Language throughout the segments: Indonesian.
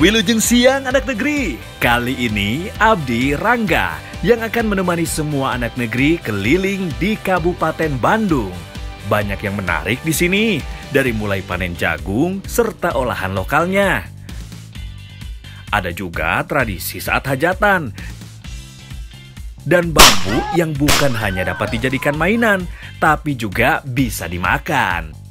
Wilujeng Siang anak negeri. Kali ini Abdi Rangga yang akan menemani semua anak negeri keliling di Kabupaten Bandung. Banyak yang menarik di sini, dari mulai panen jagung serta olahan lokalnya. Ada juga tradisi saat hajatan. Dan bambu yang bukan hanya dapat dijadikan mainan, tapi juga bisa dimakan.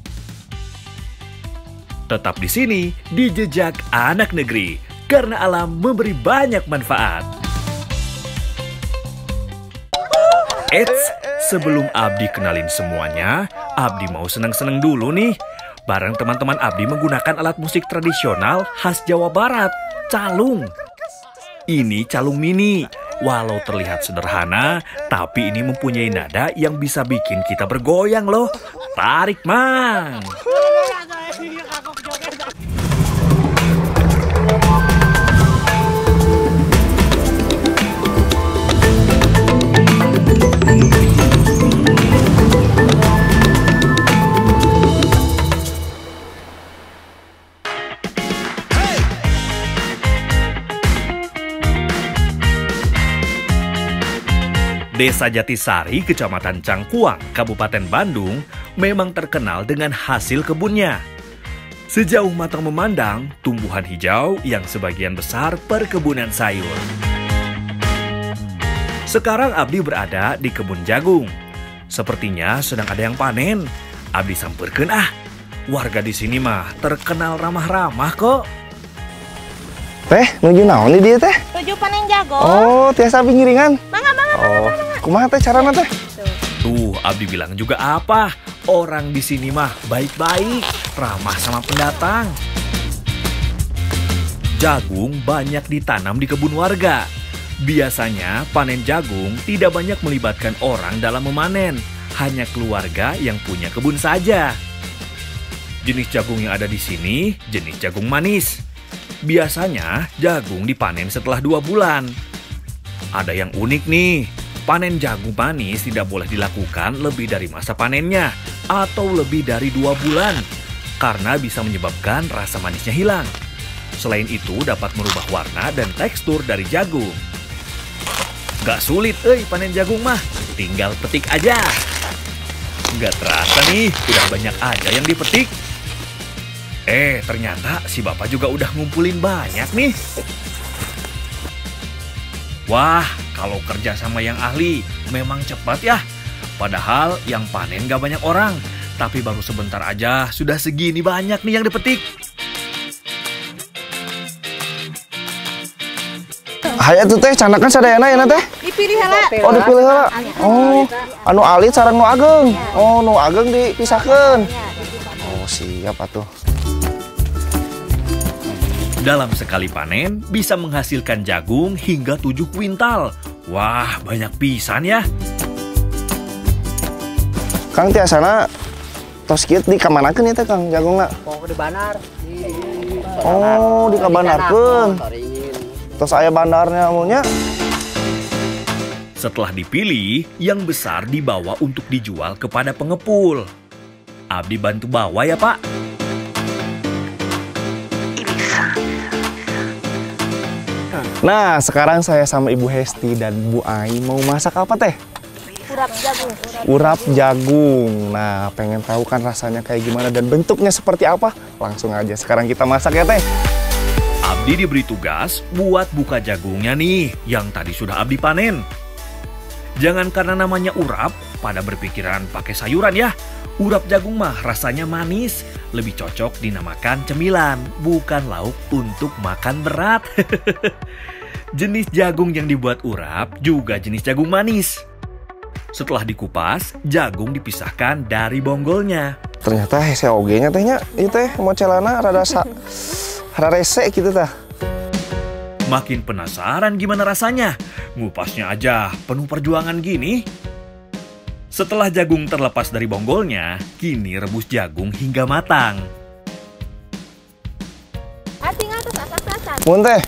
Tetap di sini, di Jejak Anak Negeri, karena alam memberi banyak manfaat. Eits, sebelum Abdi kenalin semuanya, Abdi mau seneng-seneng dulu nih. Bareng teman-teman Abdi menggunakan alat musik tradisional khas Jawa Barat, calung. Ini calung mini. Walau terlihat sederhana, tapi ini mempunyai nada yang bisa bikin kita bergoyang loh. Tarik, Mang! Desa Jatisari, Kecamatan Cangkuang, Kabupaten Bandung, memang terkenal dengan hasil kebunnya. Sejauh mata memandang, tumbuhan hijau yang sebagian besar perkebunan sayur. Sekarang Abdi berada di kebun jagung. Sepertinya sedang ada yang panen. Abdi samperkeun ah. Warga di sini mah terkenal ramah-ramah kok. Teh, nuju naon nih dia teh? Nuju panen jagung. Oh, tiasa bingiringan. Mangga. Kumaha teh carana teh? Tuh, Abdi bilang juga apa? Orang di sini mah baik-baik, ramah sama pendatang. Jagung banyak ditanam di kebun warga. Biasanya panen jagung tidak banyak melibatkan orang dalam memanen, hanya keluarga yang punya kebun saja. Jenis jagung yang ada di sini jenis jagung manis. Biasanya jagung dipanen setelah 2 bulan. Ada yang unik nih. Panen jagung manis tidak boleh dilakukan lebih dari masa panennya atau lebih dari 2 bulan karena bisa menyebabkan rasa manisnya hilang. Selain itu dapat merubah warna dan tekstur dari jagung. Gak sulit panen jagung mah, tinggal petik aja. Gak terasa nih, udah banyak aja yang dipetik. Ternyata si bapak juga udah ngumpulin banyak nih. Wah, kalau kerja sama yang ahli memang cepat ya. Padahal yang panen gak banyak orang. Tapi baru sebentar aja sudah segini banyak nih yang dipetik. Hayat tuh teh, canakan sadayana ya teh? Dipilih heula. Oh, dipilih heula. Oh, anu alit sareng nu ageng. Oh, nu ageng dipisahkeun. Oh, siap atuh. Dalam sekali panen bisa menghasilkan jagung hingga 7 kuintal. Wah, banyak pisan ya. Kang tiasana tos kieu di kamanakeun ya teh Kang jagungna? Oh, di bandar. Oh, di kabandarkeun. Tos aya bandarnya amunnya. Setelah dipilih, yang besar dibawa untuk dijual kepada pengepul. Abdi bantu bawa ya, Pak. Nah, sekarang saya sama Ibu Hesti dan Bu Ai mau masak apa teh? Urap jagung. Urap jagung. Nah, pengen tahu kan rasanya kayak gimana dan bentuknya seperti apa? Langsung aja sekarang kita masak ya teh. Abdi diberi tugas buat buka jagungnya nih, yang tadi sudah Abdi panen. Jangan karena namanya urap, pada berpikiran pakai sayuran ya. Urap jagung mah rasanya manis, lebih cocok dinamakan cemilan, bukan lauk untuk makan berat. Jenis jagung yang dibuat urap juga jenis jagung manis. Setelah dikupas, jagung dipisahkan dari bonggolnya. Ternyata hese oge-nya tehnya, ieu teh mocelana rada rese gitu tah. Makin penasaran gimana rasanya? Ngupasnya aja penuh perjuangan gini. Setelah jagung terlepas dari bonggolnya, kini rebus jagung hingga matang. Tinggal atas atas. Mun teh.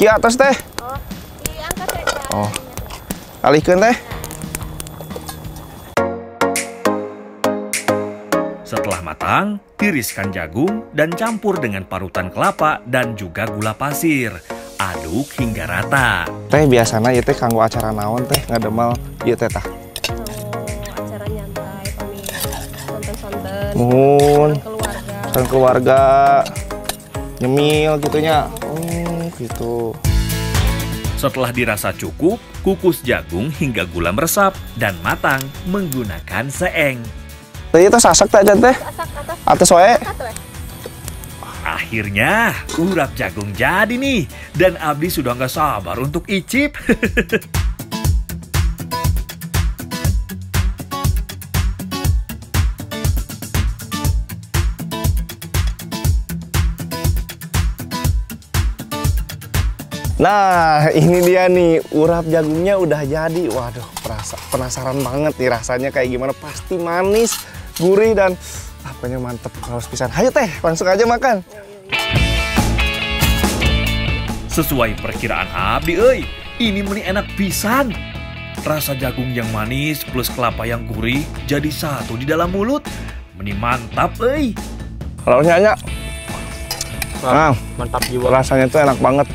Ki atas teh. Oh, diangkat aja. Oh. Alihkeun teh. Setelah matang, tiriskan jagung dan campur dengan parutan kelapa dan juga gula pasir. Aduk hingga rata. Teh biasanya ya teh kanggo acara naon teh ngademel ieu teh tah. Acara nyantai, pami sonten-sonten. Muhun. Keluarga. Dan keluarga nyemil gitunya. Gitu. Setelah dirasa cukup, kukus jagung hingga gula meresap dan matang menggunakan seeng. Teh itu sasak tak jan teh? Asak atas. Atas wae. Satu. Akhirnya, urap jagung jadi nih. Dan Abdi sudah nggak sabar untuk icip. Nah, ini dia nih, urap jagungnya udah jadi. Waduh, penasaran banget nih rasanya kayak gimana. Pasti manis, gurih, dan apanya mantep. Harus pisan. Hayo teh, langsung aja makan. Sesuai perkiraan Abdi, ini meni enak pisan. Rasa jagung yang manis plus kelapa yang gurih jadi satu di dalam mulut. Meni mantap, Kalau nyanyi, nah, Mantap jiwa. rasanya tuh enak banget.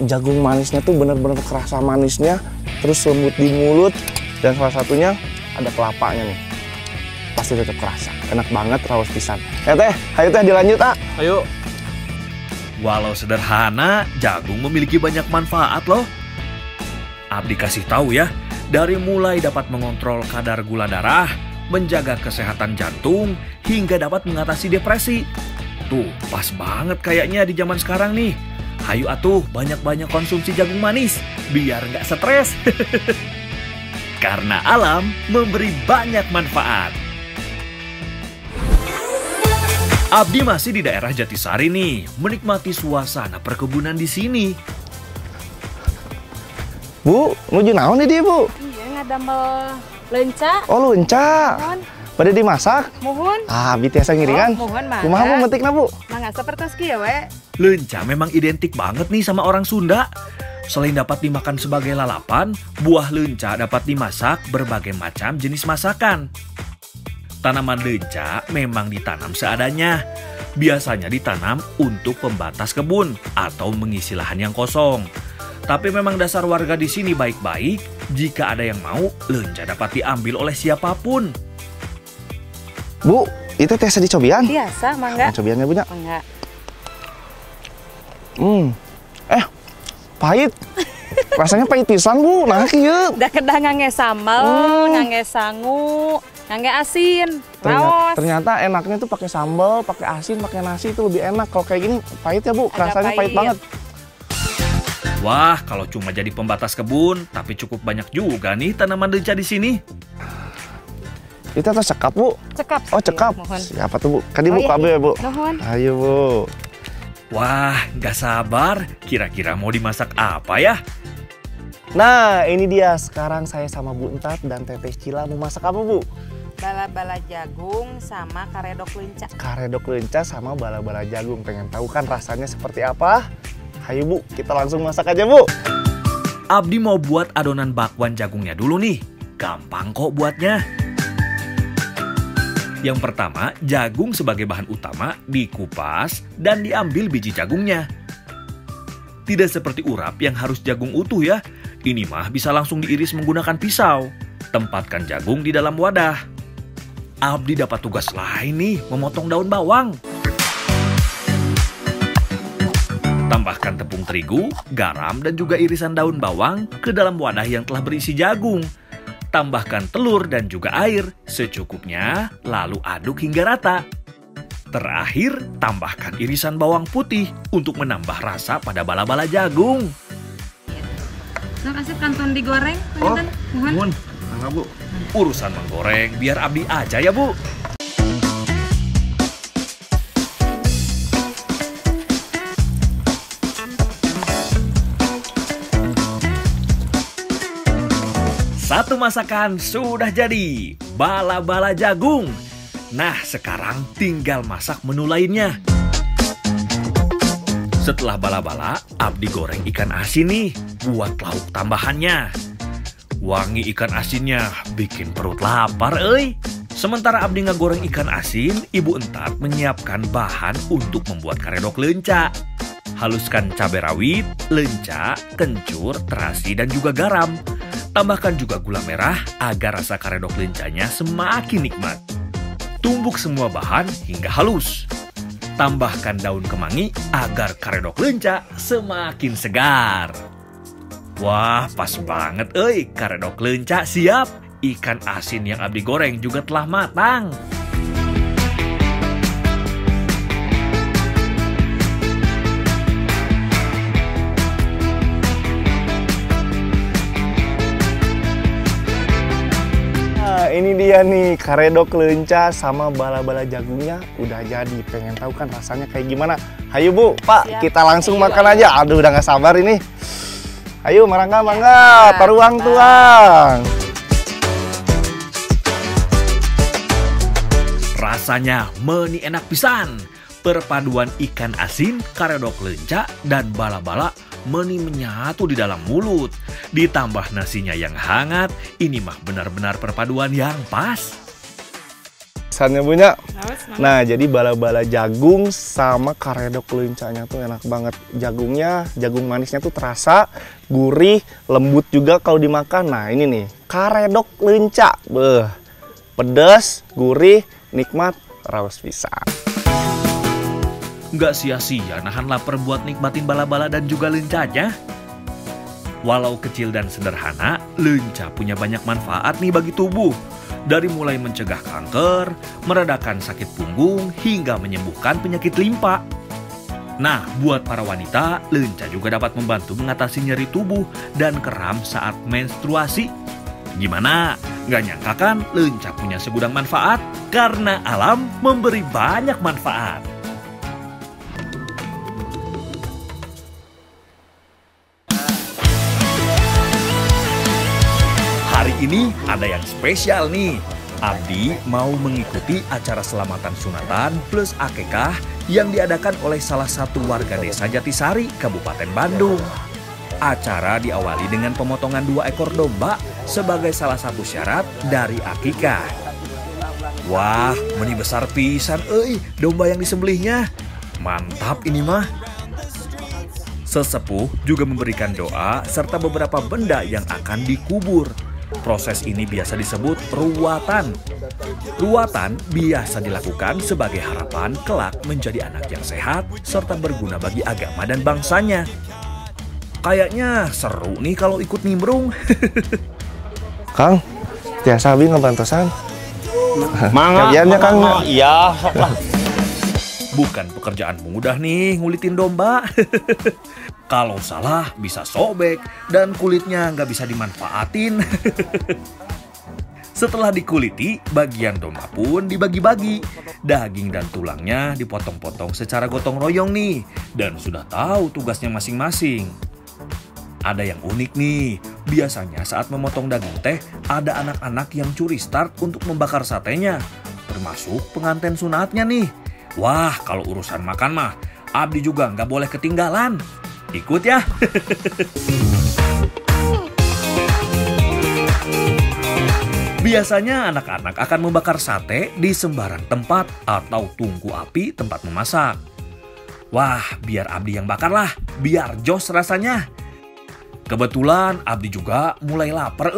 Jagung manisnya tuh bener-bener kerasa manisnya, terus lembut di mulut, dan salah satunya ada kelapanya nih. Pasti tetap kerasa. Enak banget, raos pisan. Ya teh, ayo teh dilanjut Ayo. Walau sederhana, jagung memiliki banyak manfaat loh. Abdi kasih tahu ya, dari mulai dapat mengontrol kadar gula darah, menjaga kesehatan jantung, hingga dapat mengatasi depresi. Tuh, pas banget kayaknya di zaman sekarang nih. Hayu atuh banyak-banyak konsumsi jagung manis, biar nggak stres. Karena alam memberi banyak manfaat. Abdi masih di daerah Jatisari nih, menikmati suasana perkebunan di sini. Bu, nuju naon nih dia, Bu? Iya, ngadamel lenca. Oh, lunca. Mohon. Pada dimasak? Mohon. Abdi tiasa ngiringan. Mohon mah. Kumaha Bu metikna, Bu? Mangga seperti kieu we. Lenca memang identik banget nih sama orang Sunda. Selain dapat dimakan sebagai lalapan, buah lenca dapat dimasak berbagai macam jenis masakan. Tanaman lenca memang ditanam seadanya. Biasanya ditanam untuk pembatas kebun atau mengisi lahan yang kosong. Tapi memang dasar warga di sini baik-baik. Jika ada yang mau, lenca dapat diambil oleh siapapun. Bu, itu teh dicobian? Biasa mangga. Cobiannya punya. Mangga. Pahit. Rasanya pahit pisan, Bu. Nah, kieu. Da kedah ngangge sambal, ngangge sangu, ngangge asin. Raos. Ternyata enaknya tuh pakai sambal, pakai asin, pakai nasi itu lebih enak. Kalau kayak gini pahit ya, Bu. Agak Rasanya pahit banget. Wah, kalau cuma jadi pembatas kebun, tapi cukup banyak juga nih tanaman lenca di sini. Itu tuh cekap, Bu. Cekap. Oh, cekap. Mohon. Siapa tuh, Bu? Kan Bu, iya, KB ya, Bu. Nuhun. Ayo, Bu. Wah, nggak sabar. Kira-kira mau dimasak apa ya? Nah, ini dia. Sekarang saya sama Bu Entat dan Teteh Cila mau masak apa, Bu? Bala-bala jagung sama karedok lenca. Karedok lenca sama bala-bala jagung. Pengen tahu kan rasanya seperti apa? Hayu, Bu. Kita langsung masak aja, Bu. Abdi mau buat adonan bakwan jagungnya dulu nih. Gampang kok buatnya. Yang pertama, jagung sebagai bahan utama dikupas dan diambil biji jagungnya. Tidak seperti urap yang harus jagung utuh ya. Ini mah bisa langsung diiris menggunakan pisau. Tempatkan jagung di dalam wadah. Abdi dapat tugas lain nih, memotong daun bawang. Tambahkan tepung terigu, garam, dan juga irisan daun bawang ke dalam wadah yang telah berisi jagung. Tambahkan telur dan juga air secukupnya, lalu aduk hingga rata. Terakhir, tambahkan irisan bawang putih untuk menambah rasa pada bala-bala jagung. Sok asep kanton digoreng. Oh, Mohon. Enggak, Bu. Urusan menggoreng biar Abdi aja ya, Bu. Satu masakan sudah jadi, bala-bala jagung. Nah, sekarang tinggal masak menu lainnya. Setelah bala-bala, Abdi goreng ikan asin nih, buat lauk tambahannya. Wangi ikan asinnya bikin perut lapar, Sementara Abdi ngegoreng ikan asin, Ibu Entat menyiapkan bahan untuk membuat karedok leunca. Haluskan cabai rawit, lenca, kencur, terasi, dan juga garam. Tambahkan juga gula merah agar rasa karedok lencanya semakin nikmat. Tumbuk semua bahan hingga halus. Tambahkan daun kemangi agar karedok leunca semakin segar. Wah, pas banget karedok leunca siap. Ikan asin yang Abdi goreng juga telah matang. Nah, ini dia nih karedok leunca sama bala-bala jagungnya udah jadi. Pengen tahu kan rasanya kayak gimana? Hayu Bu, Pak, Siap. kita langsung Ayo, makan ayo. aja. Aduh, udah gak sabar ini. Ayo, mangga, paruang tuang. Rasanya meni enak pisan. Perpaduan ikan asin, karedok leunca, dan bala-bala meni menyatu di dalam mulut. Ditambah nasinya yang hangat, ini mah benar-benar perpaduan yang pas. Pesannya punya. Nah, jadi bala-bala jagung sama karedok leuncanya tuh enak banget. Jagung manisnya tuh terasa, gurih, lembut juga kalau dimakan. Nah, ini nih, karedok leunca. Beuh, pedas, gurih, nikmat, raos pisan. Nggak sia-sia nahan lapar buat nikmatin bala-bala dan juga leuncanya. Walau kecil dan sederhana, leunca punya banyak manfaat nih bagi tubuh. Dari mulai mencegah kanker, meredakan sakit punggung, hingga menyembuhkan penyakit limpa. Nah, buat para wanita, leunca juga dapat membantu mengatasi nyeri tubuh dan kram saat menstruasi. Gimana? Nggak nyangka kan leunca punya segudang manfaat? Karena alam memberi banyak manfaat. Hari ini ada yang spesial nih. Abdi mau mengikuti acara selamatan sunatan plus akekah yang diadakan oleh salah satu warga desa Jatisari, Kabupaten Bandung. Acara diawali dengan pemotongan 2 ekor domba sebagai salah satu syarat dari akikah. Wah, meni besar pisan domba yang disembelihnya. Mantap ini mah. Sesepuh juga memberikan doa serta beberapa benda yang akan dikubur. Proses ini biasa disebut ruwatan. Ruwatan biasa dilakukan sebagai harapan kelak menjadi anak yang sehat serta berguna bagi agama dan bangsanya. Kayaknya seru nih kalau ikut nimbrung. Kang, tiasa Abi ngebantosan. Mangga, Kagiannya, Kang. Iya, sok lah. Bukan pekerjaan mudah nih ngulitin domba. Kalau salah bisa sobek dan kulitnya nggak bisa dimanfaatin. Setelah dikuliti, bagian domba pun dibagi-bagi. Daging dan tulangnya dipotong-potong secara gotong royong nih. Dan sudah tahu tugasnya masing-masing. Ada yang unik nih, biasanya saat memotong daging teh, ada anak-anak yang curi start untuk membakar satenya. Termasuk pengantin sunatnya nih. Wah, kalau urusan makan mah, Abdi juga nggak boleh ketinggalan. Ikut ya. Biasanya anak-anak akan membakar sate di sembarang tempat atau tungku api tempat memasak. Wah, biar Abdi yang bakar lah, biar jos rasanya. Kebetulan Abdi juga mulai lapar,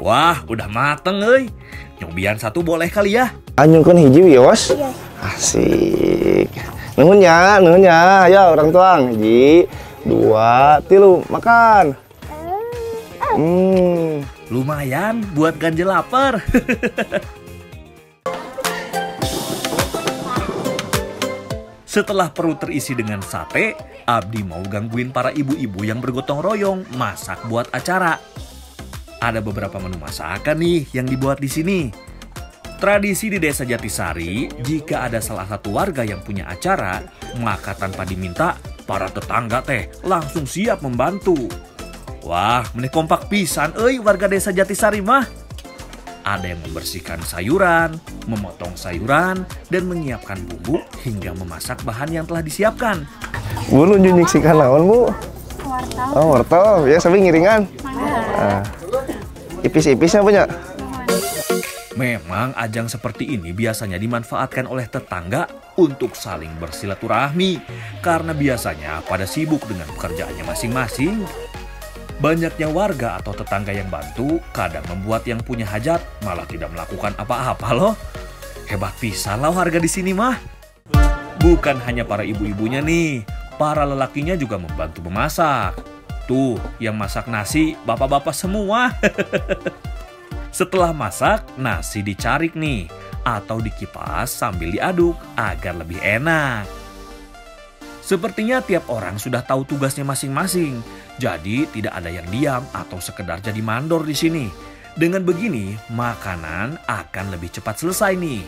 Wah, udah mateng, Nyobian satu boleh kali ya? Anyungkeun hiji ya, Bos? Iya. Asik. Nuhun ya. Ayo orang tuang. 1, 2, 3, makan. Lumayan buat ganjel lapar. Setelah perut terisi dengan sate, Abdi mau gangguin para ibu-ibu yang bergotong royong masak buat acara. Ada beberapa menu masakan nih yang dibuat di sini. Tradisi di Desa Jatisari, jika ada salah satu warga yang punya acara, maka tanpa diminta, para tetangga teh langsung siap membantu. Wah, meneh kompak pisan warga Desa Jatisari mah. Ada yang membersihkan sayuran, memotong sayuran, dan menyiapkan bumbu hingga memasak bahan yang telah disiapkan. Bu, nu nyunyuksikan naon, Bu? Wortel. Oh, wortel. Ya, sambil ngiringan. Ipis-ipisnya punya. Memang ajang seperti ini biasanya dimanfaatkan oleh tetangga untuk saling bersilaturahmi karena biasanya pada sibuk dengan pekerjaannya masing-masing. Banyaknya warga atau tetangga yang bantu kadang membuat yang punya hajat malah tidak melakukan apa-apa loh. Hebat pisan lah warga di sini mah. Bukan hanya para ibu-ibunya nih, para lelakinya juga membantu memasak. Tuh, yang masak nasi bapak-bapak semua. Setelah masak, nasi dicarik nih, atau dikipas sambil diaduk agar lebih enak. Sepertinya tiap orang sudah tahu tugasnya masing-masing, jadi tidak ada yang diam atau sekedar jadi mandor di sini. Dengan begini, makanan akan lebih cepat selesai nih.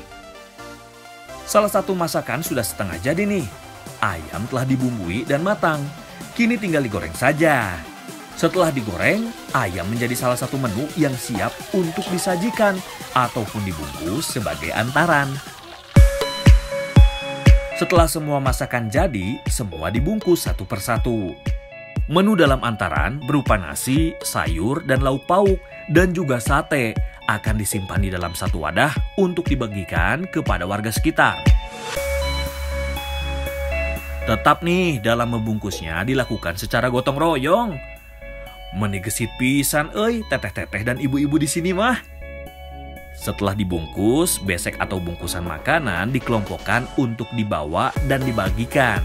Salah satu masakan sudah setengah jadi nih. Ayam telah dibumbui dan matang, kini tinggal digoreng saja. Setelah digoreng, ayam menjadi salah satu menu yang siap untuk disajikan ataupun dibungkus sebagai antaran. Setelah semua masakan jadi, semua dibungkus satu persatu. Menu dalam antaran berupa nasi, sayur, dan lauk pauk, dan juga sate akan disimpan di dalam satu wadah untuk dibagikan kepada warga sekitar. Tetap nih, dalam membungkusnya dilakukan secara gotong royong. Menigesit pisan teteh-teteh dan ibu-ibu di sini mah. Setelah dibungkus, besek atau bungkusan makanan dikelompokkan untuk dibawa dan dibagikan.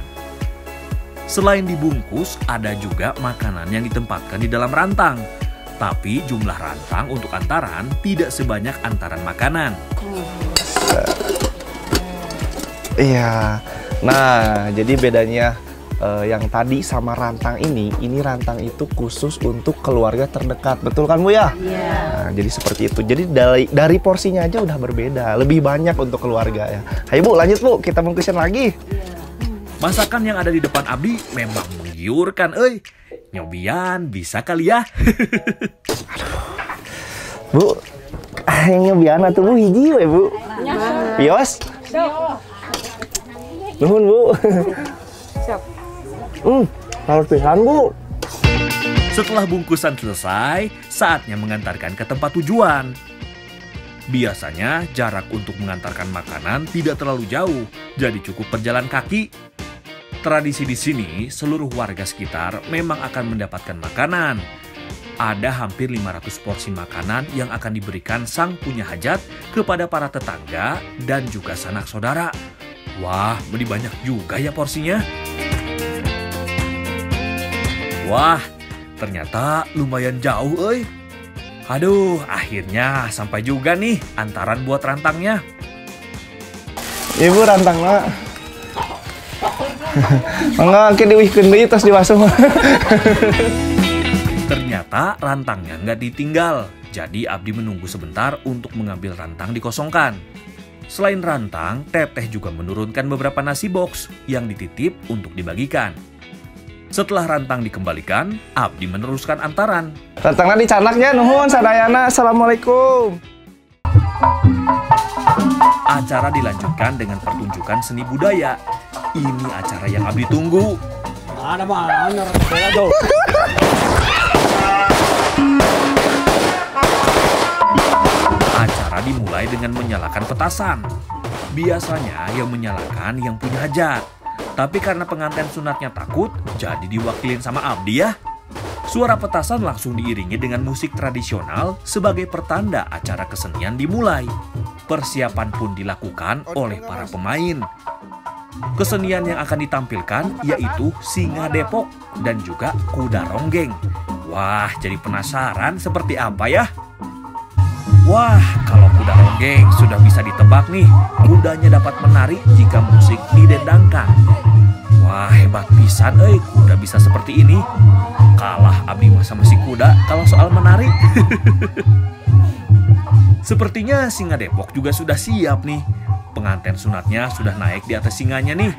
Selain dibungkus, ada juga makanan yang ditempatkan di dalam rantang. Tapi jumlah rantang untuk antaran tidak sebanyak antaran makanan. Iya. Nah, jadi bedanya yang tadi sama rantang ini rantang itu khusus untuk keluarga terdekat. Betul kan Bu ya? Iya. Nah, jadi seperti itu. Jadi dari porsinya aja udah berbeda. Lebih banyak untuk keluarga ya. Ayo Bu, lanjut Bu. Kita bungkusin lagi. Masakan yang ada di depan Abdi memang menggiurkan, Nyobian bisa kali ya? Bu, nyobian atuh Bu hiji we Bu. Pios. Nuhun Bu. Harus pisan Bu. Setelah bungkusan selesai, saatnya mengantarkan ke tempat tujuan. Biasanya jarak untuk mengantarkan makanan tidak terlalu jauh, jadi cukup berjalan kaki. Tradisi di sini, seluruh warga sekitar memang akan mendapatkan makanan. Ada hampir 500 porsi makanan yang akan diberikan sang punya hajat kepada para tetangga dan juga sanak saudara. Wah, beli banyak juga ya porsinya. Wah, ternyata lumayan jauh, Aduh, akhirnya sampai juga nih antaran buat rantangnya. Ibu rantangna. Enggak, ke diwihkeun deui tos diwasuh. Ternyata rantangnya nggak ditinggal, jadi Abdi menunggu sebentar untuk mengambil rantang dikosongkan. Selain rantang, Teteh juga menurunkan beberapa nasi box yang dititip untuk dibagikan. Setelah rantang dikembalikan, Abdi meneruskan antaran. Rantangna dicanaknya, nuhun sadayana. Assalamualaikum. Acara dilanjutkan dengan pertunjukan seni budaya. Ini acara yang Abdi tunggu. Ada mana? Acara dimulai dengan menyalakan petasan. Biasanya yang menyalakan yang punya hajat. Tapi karena pengantin sunatnya takut, jadi diwakilin sama Abdi ya. Suara petasan langsung diiringi dengan musik tradisional sebagai pertanda acara kesenian dimulai. Persiapan pun dilakukan oleh para pemain. Kesenian yang akan ditampilkan yaitu Singa Depok dan juga Kuda Ronggeng. Wah, jadi penasaran seperti apa ya? Wah, kalau kuda ronggeng sudah bisa ditebak nih, kudanya dapat menari jika musik didendangkan. Wah, hebat pisan, kuda bisa seperti ini. Kalah Abdi masa masih kuda kalau soal menari. Sepertinya Singa Depok juga sudah siap nih. Pengantin sunatnya sudah naik di atas singanya nih.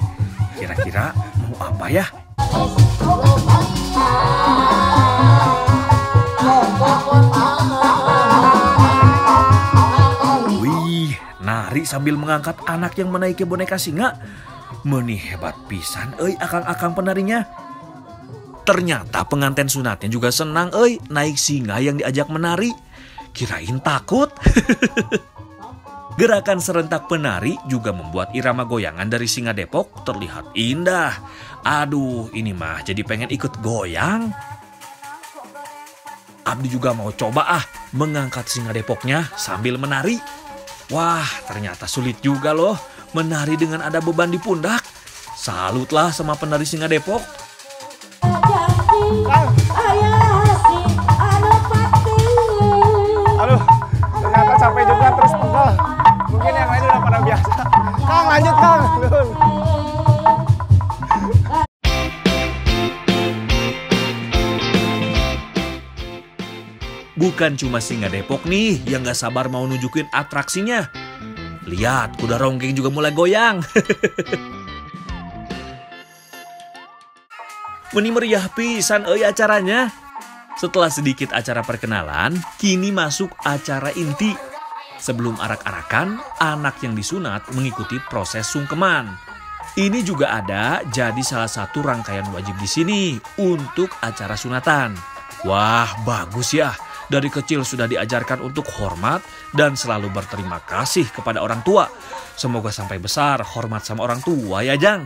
Kira-kira mau apa ya? Wih, nari sambil mengangkat anak yang menaiki boneka singa. Menih hebat pisan, akang-akang penarinya. Ternyata pengantin sunatnya juga senang, naik singa yang diajak menari. Kirain takut. Gerakan serentak penari juga membuat irama goyangan dari Singa Depok terlihat indah. Aduh, ini mah jadi pengen ikut goyang. Abdi juga mau coba mengangkat Singa Depoknya sambil menari. Wah, ternyata sulit juga loh menari dengan ada beban di pundak. Salutlah sama penari Singa Depok. Aduh, ternyata capek juga terus pegel. Mungkin yang lain udah pada biasa. Kang, lanjut Kang. Bukan cuma Singa Depok nih yang gak sabar mau nunjukin atraksinya. Lihat, kuda ronggeng juga mulai goyang. Meni meriah pisan acaranya. Setelah sedikit acara perkenalan, kini masuk acara inti. Sebelum arak-arakan, anak yang disunat mengikuti proses sungkeman. Ini juga ada jadi salah satu rangkaian wajib di sini untuk acara sunatan. Wah, bagus ya. Dari kecil sudah diajarkan untuk hormat dan selalu berterima kasih kepada orang tua. Semoga sampai besar hormat sama orang tua ya, Jang.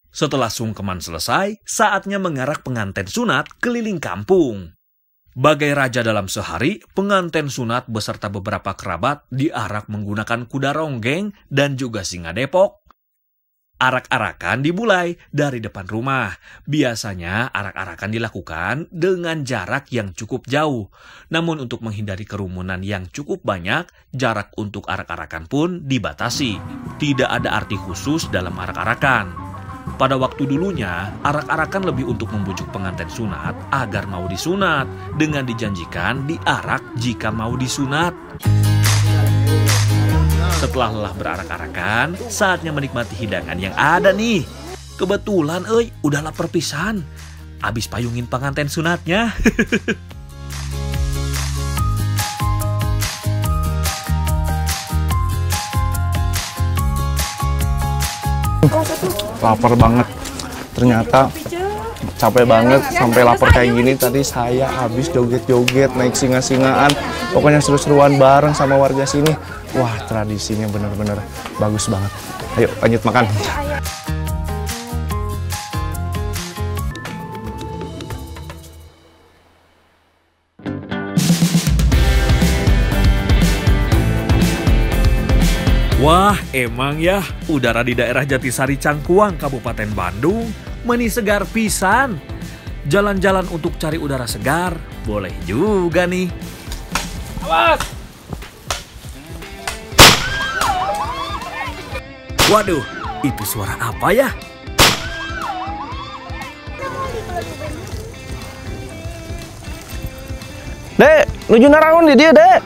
Setelah sungkeman selesai, saatnya mengarak pengantin sunat keliling kampung. Bagai raja dalam sehari, pengantin sunat beserta beberapa kerabat diarak menggunakan kuda ronggeng dan juga Singa Depok. Arak-arakan dimulai dari depan rumah. Biasanya arak-arakan dilakukan dengan jarak yang cukup jauh. Namun untuk menghindari kerumunan yang cukup banyak, jarak untuk arak-arakan pun dibatasi. Tidak ada arti khusus dalam arak-arakan. Pada waktu dulunya, arak-arakan lebih untuk membujuk pengantin sunat agar mau disunat dengan dijanjikan diarak jika mau disunat. Setelah lelah berarak-arakan, saatnya menikmati hidangan yang ada nih. Kebetulan, udah lapar pisan. Abis payungin pengantin sunatnya. Lapar banget. Ternyata capek banget sampai lapar kayak gini. Tadi saya habis joget-joget, naik singa-singaan. Pokoknya seru-seruan bareng sama warga sini. Wah, tradisinya bener-bener bagus banget. Ayo lanjut makan. Wah, emang ya, udara di daerah Jatisari Cangkuang, Kabupaten Bandung, meni segar pisan. Jalan-jalan untuk cari udara segar, boleh juga nih. Awas! Waduh, itu suara apa ya? Dek, nuju naraon di dia, Dek.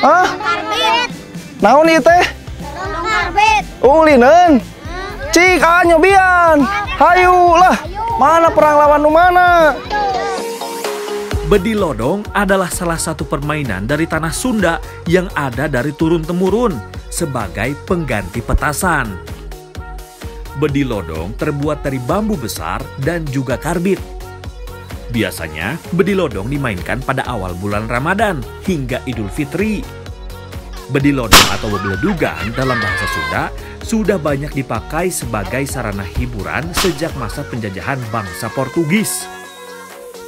Hah? Naon ieu teh? Karbit. Ulinen. Cik, nyobian. Hayu lah. Mana perang lawan nu mana? Bedilodong adalah salah satu permainan dari tanah Sunda yang ada dari turun-temurun sebagai pengganti petasan. Bedilodong terbuat dari bambu besar dan juga karbit. Biasanya, bedilodong dimainkan pada awal bulan Ramadan hingga Idul Fitri. Bedilodong atau bebeledugan dalam bahasa Sunda sudah banyak dipakai sebagai sarana hiburan sejak masa penjajahan bangsa Portugis.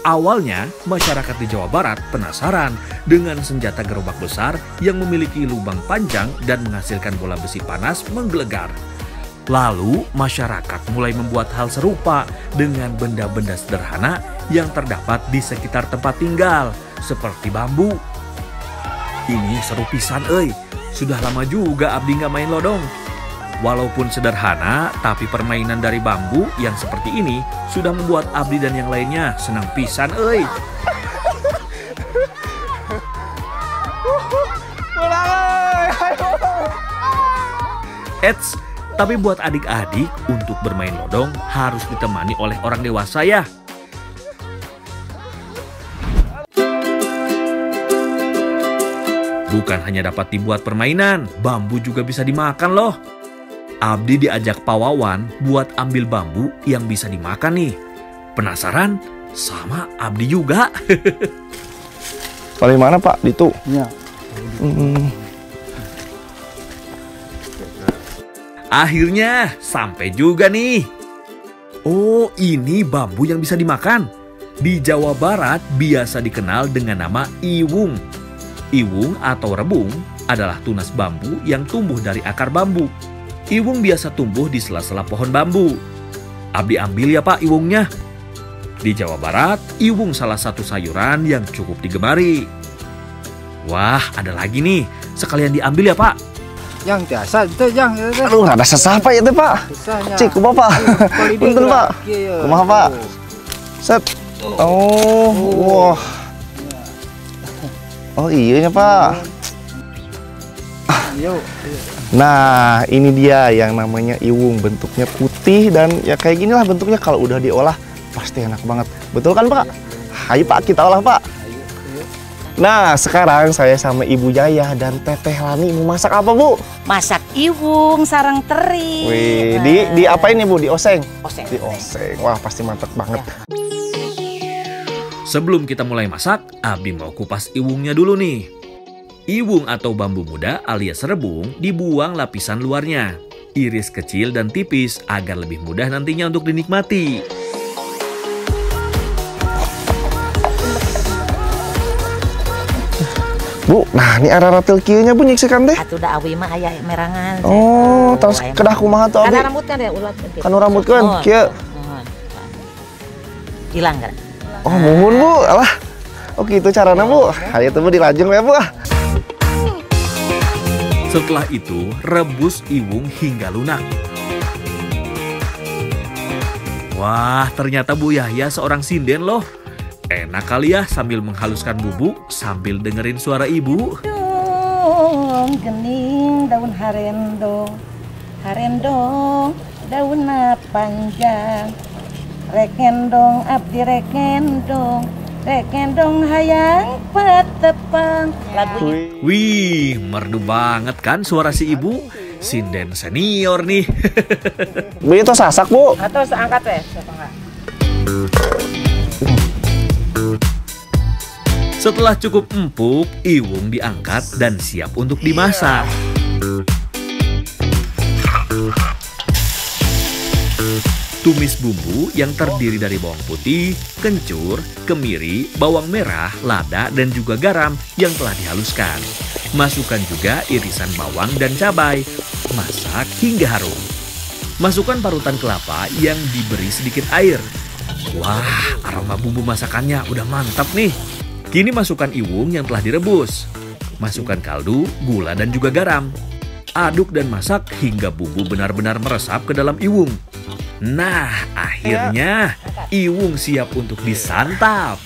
Awalnya, masyarakat di Jawa Barat penasaran dengan senjata gerobak besar yang memiliki lubang panjang dan menghasilkan bola besi panas menggelegar. Lalu, masyarakat mulai membuat hal serupa dengan benda-benda sederhana yang terdapat di sekitar tempat tinggal, seperti bambu. Ini seru pisan, Sudah lama juga Abdi nggak main lodong. Walaupun sederhana, tapi permainan dari bambu yang seperti ini sudah membuat Abdi dan yang lainnya senang pisan, Eits, tapi buat adik-adik untuk bermain lodong harus ditemani oleh orang dewasa ya. Bukan hanya dapat dibuat permainan, bambu juga bisa dimakan loh. Abdi diajak Pawawan buat ambil bambu yang bisa dimakan nih. Penasaran? Sama Abdi juga. Paling mana Pak? Di itu? Ya. Akhirnya sampai juga nih. Oh, ini bambu yang bisa dimakan. Di Jawa Barat biasa dikenal dengan nama iwung. Iwung atau rebung adalah tunas bambu yang tumbuh dari akar bambu. Iwung biasa tumbuh di sela-sela pohon bambu. Abdi ambil ya Pak iwungnya. Di Jawa Barat, iwung salah satu sayuran yang cukup digemari. Wah, ada lagi nih. Sekalian diambil ya Pak. Yang biasa itu yang itu. Aduh, ada sesapa ya teh Pak. Bisanya. Cik, kumaha Pak? Punten Pak. Kumaha Pak? Set. Oh, wah. Oh iya ya Pak. Yuk. Nah, ini dia yang namanya iwung. Bentuknya putih dan ya kayak ginilah bentuknya. Kalau udah diolah pasti enak banget. Betul kan Pak? Ayo Pak, kita olah Pak. Nah, sekarang saya sama Ibu Jaya dan Teteh Lani mau masak apa Bu? Masak iwung sarang teri. Wih, di apa ini Bu? Dioseng? Oseng. Dioseng. Wah, pasti mantap banget. Sebelum kita mulai masak, Abdi mau kupas iwungnya dulu nih. Iwung atau bambu muda alias rebung dibuang lapisan luarnya. Iris kecil dan tipis agar lebih mudah nantinya untuk dinikmati. Bu, nah ini arah ratil kieunya Bu nyiksikan teh. Atuh da awi mah aya merangan. Oh, terus kedah kumaha tuh Abi? Karena rambut kan ya ulat. Kan rambut kan kieu. Hilang kan? Oh, muhun Bu. Alah. Oke, itu caranya Bu. Ayo tuh Bu dilajeng ya Bu. Setelah itu, rebus iwung hingga lunak. Wah, ternyata Bu Yahya seorang sinden loh. Enak kali ya sambil menghaluskan bubuk sambil dengerin suara ibu. Dong, gening daun harendong, harendong daunna panjang. Rekendong abdi rekendong, rekendong hayang patepang. Lagu Wih, merdu banget kan suara si ibu. Sinden senior nih. Bu itu sasak Bu. Atau seangkat ya? Setelah cukup empuk, iwung diangkat dan siap untuk dimasak. Tumis bumbu yang terdiri dari bawang putih, kencur, kemiri, bawang merah, lada, dan juga garam yang telah dihaluskan. Masukkan juga irisan bawang dan cabai. Masak hingga harum. Masukkan parutan kelapa yang diberi sedikit air. Wah, aroma bumbu masakannya udah mantap nih. Kini masukkan iwung yang telah direbus. Masukkan kaldu, gula, dan juga garam. Aduk dan masak hingga bumbu benar-benar meresap ke dalam iwung. Nah, akhirnya iwung siap untuk disantap.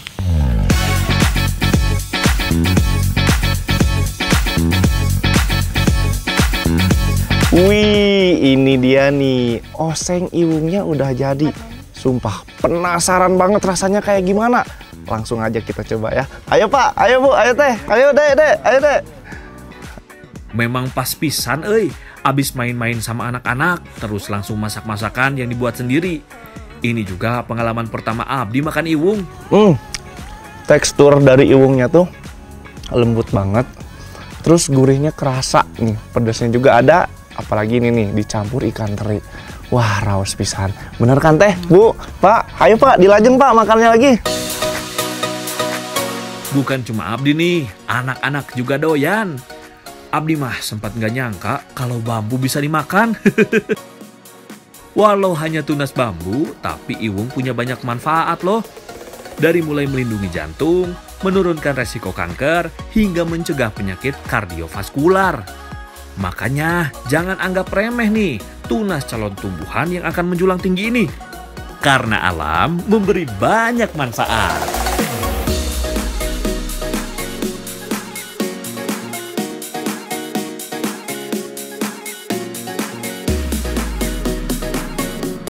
Wih, ini dia nih. Oseng iwungnya udah jadi. Sumpah, penasaran banget rasanya kayak gimana. Langsung aja kita coba ya. Ayo Pak, ayo Bu, ayo Teh, ayo Dek, ayo Dek. Memang pas pisan abis main-main sama anak-anak, terus langsung masak-masakan yang dibuat sendiri. Ini juga pengalaman pertama Abdi makan iwung. Tekstur dari iwungnya tuh lembut banget. Terus gurihnya kerasa nih, pedasnya juga ada. Apalagi ini nih, dicampur ikan teri. Wah, raos pisan. Bener kan Teh, Bu, Pak, ayo Pak, dilajeng Pak makannya lagi. Bukan cuma Abdi nih, anak-anak juga doyan. Abdi mah sempat nggak nyangka kalau bambu bisa dimakan. Walau hanya tunas bambu, tapi iwung punya banyak manfaat loh. Dari mulai melindungi jantung, menurunkan resiko kanker, hingga mencegah penyakit kardiovaskular. Makanya jangan anggap remeh nih tunas calon tumbuhan yang akan menjulang tinggi ini. Karena alam memberi banyak manfaat.